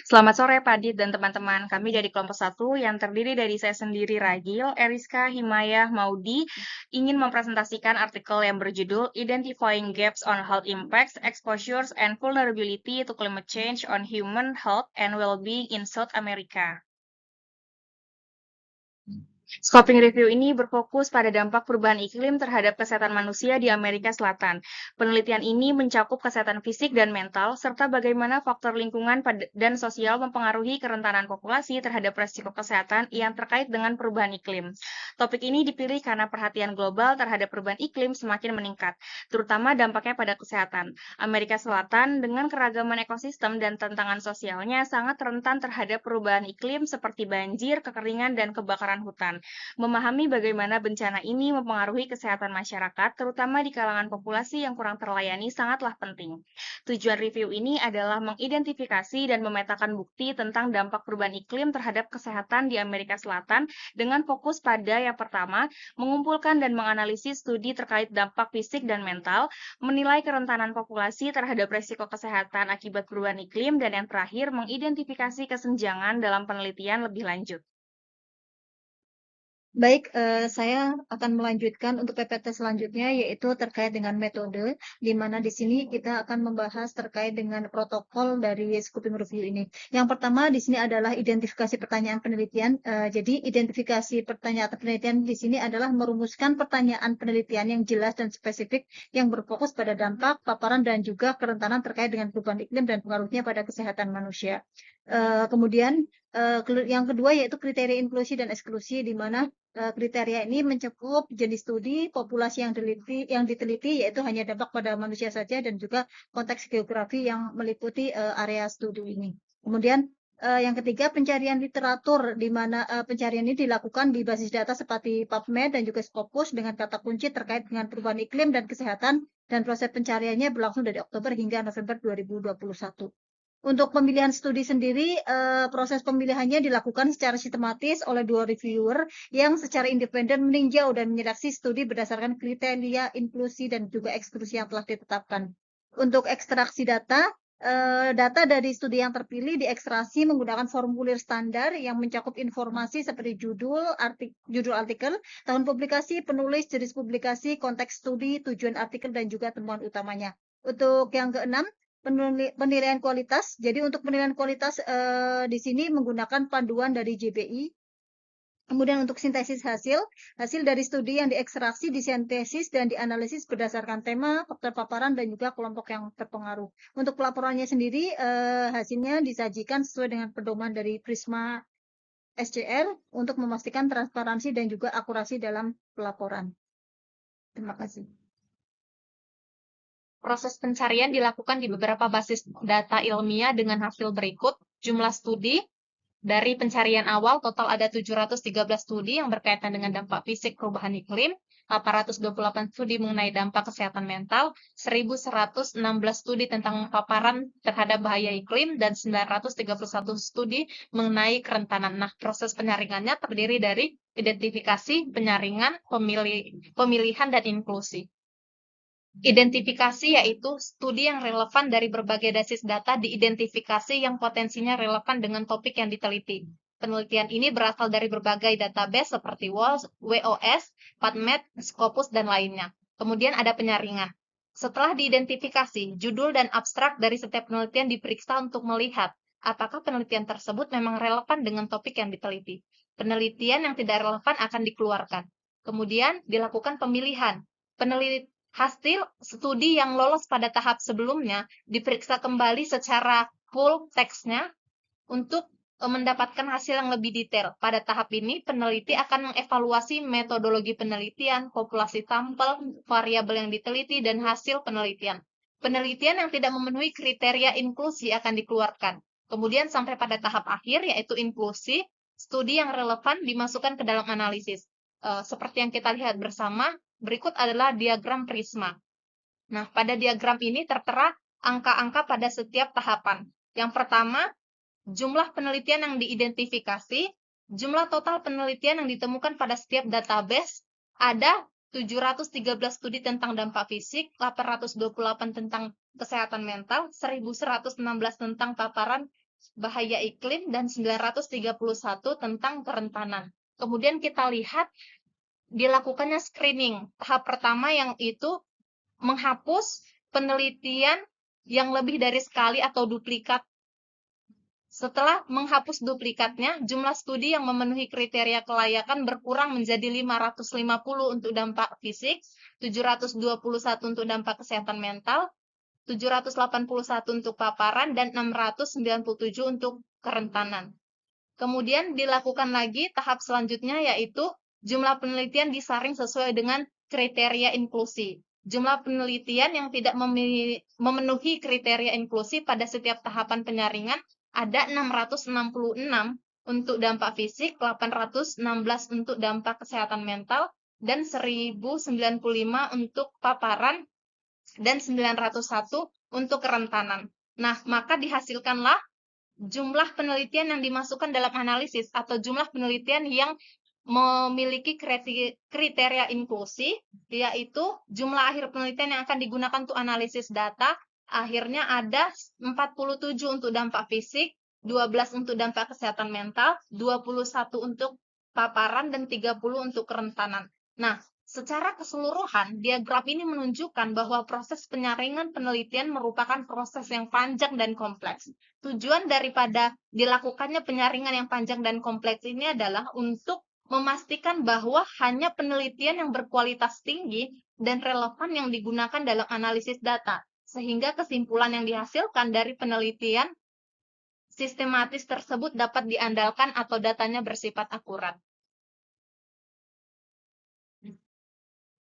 Selamat sore Pak Dit dan teman-teman. Kami dari kelompok satu yang terdiri dari saya sendiri Ragil, Eriska, Himayah, Maudi ingin mempresentasikan artikel yang berjudul Identifying Gaps on Health Impacts, Exposures, and Vulnerability to Climate Change on Human Health and Well-being in South America. Scoping review ini berfokus pada dampak perubahan iklim terhadap kesehatan manusia di Amerika Selatan. Penelitian ini mencakup kesehatan fisik dan mental, serta bagaimana faktor lingkungan dan sosial mempengaruhi kerentanan populasi terhadap risiko kesehatan yang terkait dengan perubahan iklim. Topik ini dipilih karena perhatian global terhadap perubahan iklim semakin meningkat, terutama dampaknya pada kesehatan. Amerika Selatan dengan keragaman ekosistem dan tantangan sosialnya sangat rentan terhadap perubahan iklim seperti banjir, kekeringan, dan kebakaran hutan. Memahami bagaimana bencana ini mempengaruhi kesehatan masyarakat, terutama di kalangan populasi yang kurang terlayani, sangatlah penting. Tujuan review ini adalah mengidentifikasi dan memetakan bukti tentang dampak perubahan iklim terhadap kesehatan di Amerika Selatan dengan fokus pada yang pertama, mengumpulkan dan menganalisis studi terkait dampak fisik dan mental, menilai kerentanan populasi terhadap risiko kesehatan akibat perubahan iklim, dan yang terakhir, mengidentifikasi kesenjangan dalam penelitian lebih lanjut. Baik, saya akan melanjutkan untuk PPT selanjutnya, yaitu terkait dengan metode, di mana di sini kita akan membahas terkait dengan protokol dari scoping review ini. Yang pertama di sini adalah identifikasi pertanyaan penelitian. Jadi identifikasi pertanyaan penelitian di sini adalah merumuskan pertanyaan penelitian yang jelas dan spesifik yang berfokus pada dampak, paparan, dan juga kerentanan terkait dengan perubahan iklim dan pengaruhnya pada kesehatan manusia. Kemudian yang kedua yaitu kriteria inklusi dan eksklusi, di mana kriteria ini mencakup jenis studi, populasi yang diteliti, yaitu hanya dampak pada manusia saja, dan juga konteks geografi yang meliputi area studi ini. Kemudian yang ketiga, pencarian literatur, di mana pencarian ini dilakukan di basis data seperti PubMed dan juga Scopus dengan kata kunci terkait dengan perubahan iklim dan kesehatan, dan proses pencariannya berlangsung dari Oktober hingga November 2021. Untuk pemilihan studi sendiri, proses pemilihannya dilakukan secara sistematis oleh 2 reviewer yang secara independen meninjau dan menyeleksi studi berdasarkan kriteria inklusi dan juga eksklusi yang telah ditetapkan. Untuk ekstraksi data, data dari studi yang terpilih diekstraksi menggunakan formulir standar yang mencakup informasi seperti judul artikel, tahun publikasi, penulis, jenis publikasi, konteks studi, tujuan artikel, dan juga temuan utamanya. Untuk yang keenam, penilaian kualitas. Jadi untuk penilaian kualitas di sini menggunakan panduan dari JBI. Kemudian untuk sintesis hasil dari studi yang diekstraksi, disintesis, dan dianalisis berdasarkan tema, faktor paparan, dan juga kelompok yang terpengaruh. Untuk pelaporannya sendiri, hasilnya disajikan sesuai dengan pedoman dari Prisma SCR untuk memastikan transparansi dan juga akurasi dalam pelaporan. Terima kasih. Proses pencarian dilakukan di beberapa basis data ilmiah dengan hasil berikut. Jumlah studi, dari pencarian awal total ada 713 studi yang berkaitan dengan dampak fisik perubahan iklim, 828 studi mengenai dampak kesehatan mental, 1.116 studi tentang paparan terhadap bahaya iklim, dan 931 studi mengenai kerentanan. Nah, proses penyaringannya terdiri dari identifikasi, penyaringan, pemilihan, dan inklusi. Identifikasi yaitu studi yang relevan dari berbagai basis data diidentifikasi yang potensinya relevan dengan topik yang diteliti. Penelitian ini berasal dari berbagai database seperti WOS, PubMed, Scopus, dan lainnya. Kemudian ada penyaringan. Setelah diidentifikasi, judul dan abstrak dari setiap penelitian diperiksa untuk melihat apakah penelitian tersebut memang relevan dengan topik yang diteliti. Penelitian yang tidak relevan akan dikeluarkan. Kemudian dilakukan pemilihan. Hasil studi yang lolos pada tahap sebelumnya diperiksa kembali secara full teksnya untuk mendapatkan hasil yang lebih detail. Pada tahap ini, peneliti akan mengevaluasi metodologi penelitian, populasi sampel, variabel yang diteliti, dan hasil penelitian. Penelitian yang tidak memenuhi kriteria inklusi akan dikeluarkan. Kemudian sampai pada tahap akhir, yaitu inklusi, studi yang relevan dimasukkan ke dalam analisis. Seperti yang kita lihat bersama, berikut adalah diagram Prisma. Nah, pada diagram ini tertera angka-angka pada setiap tahapan. Yang pertama, jumlah penelitian yang diidentifikasi, jumlah total penelitian yang ditemukan pada setiap database, ada 713 studi tentang dampak fisik, 828 tentang kesehatan mental, 1.116 tentang paparan, bahaya iklim dan 931 tentang kerentanan. Kemudian kita lihat dilakukannya screening. Tahap pertama yang itu menghapus penelitian yang lebih dari sekali atau duplikat. Setelah menghapus duplikatnya, jumlah studi yang memenuhi kriteria kelayakan berkurang menjadi 550 untuk dampak fisik, 721 untuk dampak kesehatan mental, 781 untuk paparan, dan 697 untuk kerentanan. Kemudian dilakukan lagi tahap selanjutnya, yaitu jumlah penelitian disaring sesuai dengan kriteria inklusi. Jumlah penelitian yang tidak memenuhi kriteria inklusi pada setiap tahapan penyaringan ada 666 untuk dampak fisik, 816 untuk dampak kesehatan mental, dan 1095 untuk paparan, dan 901 untuk kerentanan. Nah, maka dihasilkanlah jumlah penelitian yang dimasukkan dalam analisis atau jumlah penelitian yang memiliki kriteria inklusi, yaitu jumlah akhir penelitian yang akan digunakan untuk analisis data, akhirnya ada 47 untuk dampak fisik, 12 untuk dampak kesehatan mental, 21 untuk paparan, dan 30 untuk kerentanan. Nah, secara keseluruhan, diagram ini menunjukkan bahwa proses penyaringan penelitian merupakan proses yang panjang dan kompleks. Tujuan daripada dilakukannya penyaringan yang panjang dan kompleks ini adalah untuk memastikan bahwa hanya penelitian yang berkualitas tinggi dan relevan yang digunakan dalam analisis data, sehingga kesimpulan yang dihasilkan dari penelitian sistematis tersebut dapat diandalkan atau datanya bersifat akurat.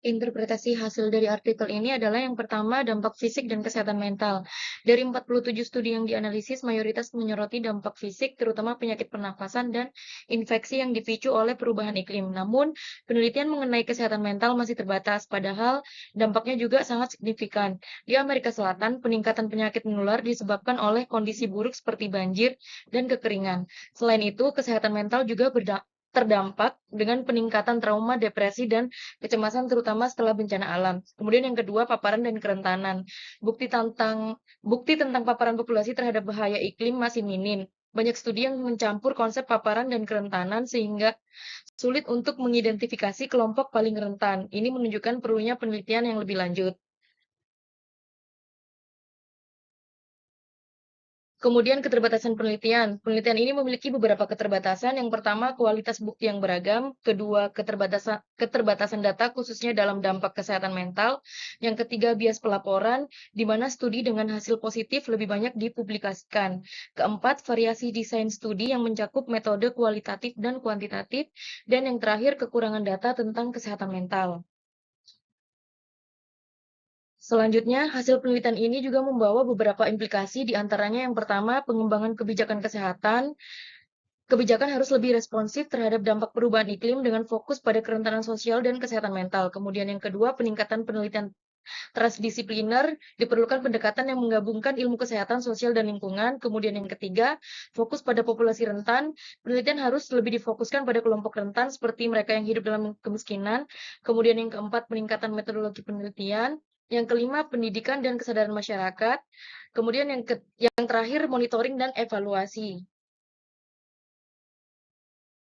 Interpretasi hasil dari artikel ini adalah yang pertama, dampak fisik dan kesehatan mental. Dari 47 studi yang dianalisis, mayoritas menyoroti dampak fisik, terutama penyakit pernafasan dan infeksi yang dipicu oleh perubahan iklim. Namun, penelitian mengenai kesehatan mental masih terbatas, padahal dampaknya juga sangat signifikan. Di Amerika Selatan, peningkatan penyakit menular disebabkan oleh kondisi buruk seperti banjir dan kekeringan. Selain itu, kesehatan mental juga terdampak dengan peningkatan trauma, depresi, dan kecemasan terutama setelah bencana alam. Kemudian yang kedua, paparan dan kerentanan. Bukti tentang paparan populasi terhadap bahaya iklim masih minim. Banyak studi yang mencampur konsep paparan dan kerentanan sehingga sulit untuk mengidentifikasi kelompok paling rentan. Ini menunjukkan perlunya penelitian yang lebih lanjut. Kemudian keterbatasan penelitian. Penelitian ini memiliki beberapa keterbatasan. Yang pertama, kualitas bukti yang beragam. Kedua, keterbatasan data khususnya dalam dampak kesehatan mental. Yang ketiga, bias pelaporan, di mana studi dengan hasil positif lebih banyak dipublikasikan. Keempat, variasi desain studi yang mencakup metode kualitatif dan kuantitatif. Dan yang terakhir, kekurangan data tentang kesehatan mental. Selanjutnya, hasil penelitian ini juga membawa beberapa implikasi, di antaranya yang pertama, pengembangan kebijakan kesehatan. Kebijakan harus lebih responsif terhadap dampak perubahan iklim dengan fokus pada kerentanan sosial dan kesehatan mental. Kemudian yang kedua, peningkatan penelitian transdisipliner, diperlukan pendekatan yang menggabungkan ilmu kesehatan, sosial, dan lingkungan. Kemudian yang ketiga, fokus pada populasi rentan. Penelitian harus lebih difokuskan pada kelompok rentan seperti mereka yang hidup dalam kemiskinan. Kemudian yang keempat, peningkatan metodologi penelitian. Yang kelima, pendidikan dan kesadaran masyarakat. Kemudian yang terakhir, monitoring dan evaluasi.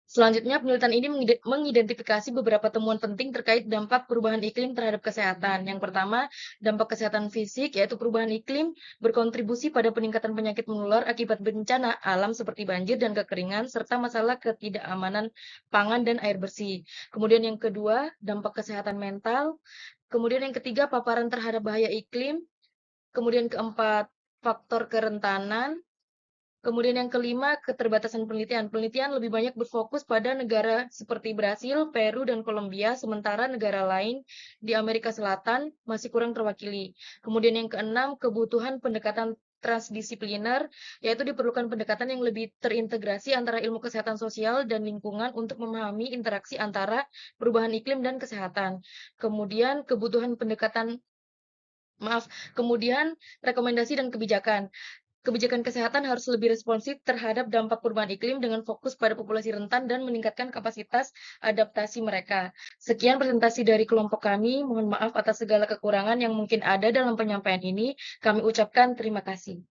Selanjutnya, penelitian ini mengidentifikasi beberapa temuan penting terkait dampak perubahan iklim terhadap kesehatan. Yang pertama, dampak kesehatan fisik, yaitu perubahan iklim berkontribusi pada peningkatan penyakit menular akibat bencana alam seperti banjir dan kekeringan, serta masalah ketidakamanan pangan dan air bersih. Kemudian yang kedua, dampak kesehatan mental. Kemudian yang ketiga, paparan terhadap bahaya iklim. Kemudian keempat, faktor kerentanan. Kemudian yang kelima, keterbatasan penelitian. Penelitian lebih banyak berfokus pada negara seperti Brasil, Peru, dan Kolombia, sementara negara lain di Amerika Selatan masih kurang terwakili. Kemudian yang keenam, kebutuhan pendekatan transdisipliner, yaitu diperlukan pendekatan yang lebih terintegrasi antara ilmu kesehatan sosial dan lingkungan untuk memahami interaksi antara perubahan iklim dan kesehatan. Kemudian kemudian rekomendasi dan kebijakan. Kebijakan kesehatan harus lebih responsif terhadap dampak perubahan iklim dengan fokus pada populasi rentan dan meningkatkan kapasitas adaptasi mereka. Sekian presentasi dari kelompok kami. Mohon maaf atas segala kekurangan yang mungkin ada dalam penyampaian ini. Kami ucapkan terima kasih.